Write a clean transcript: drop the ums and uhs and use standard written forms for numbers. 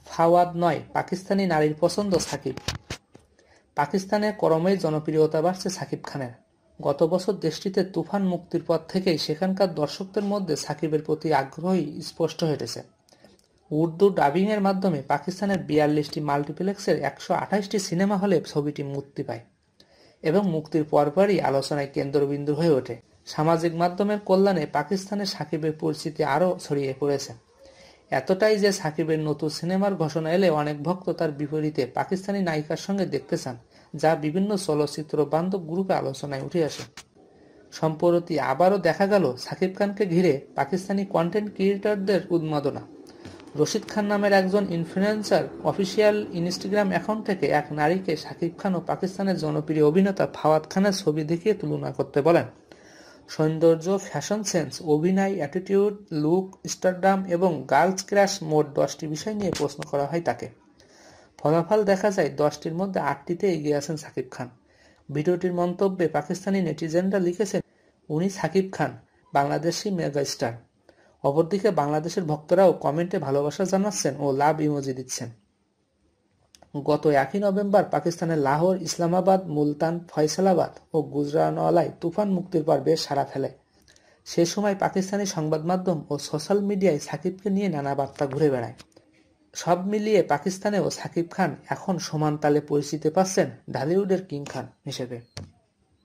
ফাওয়াদ নয়, পাকিস্তানি নারীর পছন্দ সাকিব। পাকিস্তানে ক্রমেই জনপ্রিয়তা বাড়ছে সাকিব খানের। গত বছর দেশটিতে তুফান মুক্তির পর থেকেই সেখানকার দর্শকদের মধ্যে সাকিবের প্রতি আগ্রহই স্পষ্ট হয়েছে। উর্দু ডাবিংয়ের মাধ্যমে পাকিস্তানের ৪২টি মাল্টিপ্লেক্সের ১২৮টি সিনেমা হলে ছবিটি মুক্তি পায় এবং মুক্তির পরপরই আলোচনায় কেন্দ্রবিন্দু হয়ে ওঠে। সামাজিক মাধ্যমের কল্যাণে পাকিস্তানে সাকিবের পরিচিতি আরও ছড়িয়ে পড়েছে, এতটাই যে সাকিবের নতুন সিনেমার ঘোষণা এলে অনেক ভক্ত তার বিপরীতে পাকিস্তানি নায়িকার সঙ্গে দেখতে চান, যা বিভিন্ন চলচ্চিত্র বান্ধব গ্রুপে আলোচনায় উঠে আসে। সম্প্রতি আবারও দেখা গেল সাকিব খানকে ঘিরে পাকিস্তানি কন্টেন্ট ক্রিয়েটরদের উন্মাদনা। রশিদ খান নামের একজন ইনফ্লুয়েন্সার অফিসিয়াল ইনস্টাগ্রাম অ্যাকাউন্ট থেকে এক নারীকে সাকিব খান ও পাকিস্তানের জনপ্রিয় অভিনেতা ফাওয়াদ খানের ছবি দেখিয়ে তুলনা করতে বলেন। সৌন্দর্য, ফ্যাশন সেন্স, অভিনয়, অ্যাটিটিউড, লুক, স্টারডাম এবং গার্লস ক্রাশ মোট 10টি বিষয় নিয়ে প্রশ্ন করা হয় তাকে। ফলাফল দেখা যায় 10টির মধ্যে 8টিতে এগিয়ে আছেন সাকিব খান। ভিডিওটির মন্তব্যে পাকিস্তানি নেটিজেনরা লিখেছেন, উনি সাকিব খান, বাংলাদেশি মেগাস্টার। অপরদিকে বাংলাদেশের ভক্তরাও কমেন্টে ভালোবাসা জানাচ্ছেন ও লাভ ইমোজি দিচ্ছেন। গত 1 নভেম্বর পাকিস্তানের লাহোর, ইসলামাবাদ, মুলতান, ফয়সালাবাদ ও গুজরানওয়ালায় তুফান মুক্তির পর বেশ সাড়া ফেলে। সে সময় পাকিস্তানি সংবাদ মাধ্যম ও সোশ্যাল মিডিয়ায় সাকিবকে নিয়ে নানা বার্তা ঘুরে বেড়ায়। সব মিলিয়ে পাকিস্তানেও সাকিব খান এখন সমান তালে পরিচিতি পাচ্ছেন ঢালিউডের কিং খান হিসেবে।